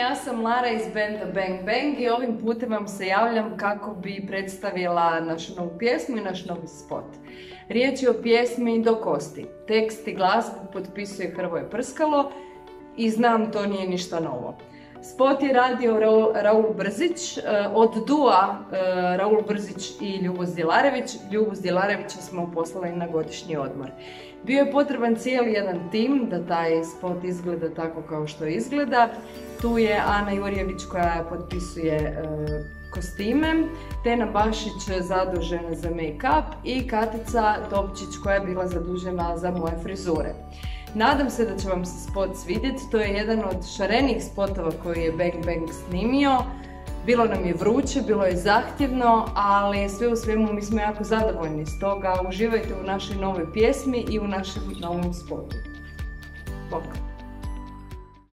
ja sam Lara iz benda Bang Bang i ovim putem vam se javljam kako bi predstavila našu novu pjesmu i naš novi spot. Riječ je o pjesmi Do kosti. Tekst i glazbu potpisuje Hrvoje Prskalo i znam, to nije ništa novo. Spot je radio Raul Brzić, od dua Raul Brzić i Ljubo Zdilarević. Ljubu Zdilarevića smo poslali na godišnji odmor. Bio je potreban cijeli jedan tim da taj spot izgleda tako kao što izgleda. Tu je Ana Jurjević koja potpisuje kostime, Tena Bašić zadužena za make-up i Katica Topčić koja je bila zadužena za moje frizure. Nadam se da će vam se spot svidjeti, to je jedan od šarenijih spotova koji je Bang Bang snimio. Bilo nam je vruće, bilo je zahtjevno, ali sve u svemu mi smo jako zadovoljni. Stoga uživajte u našoj novoj pjesmi i u našem novom spotu. Bok!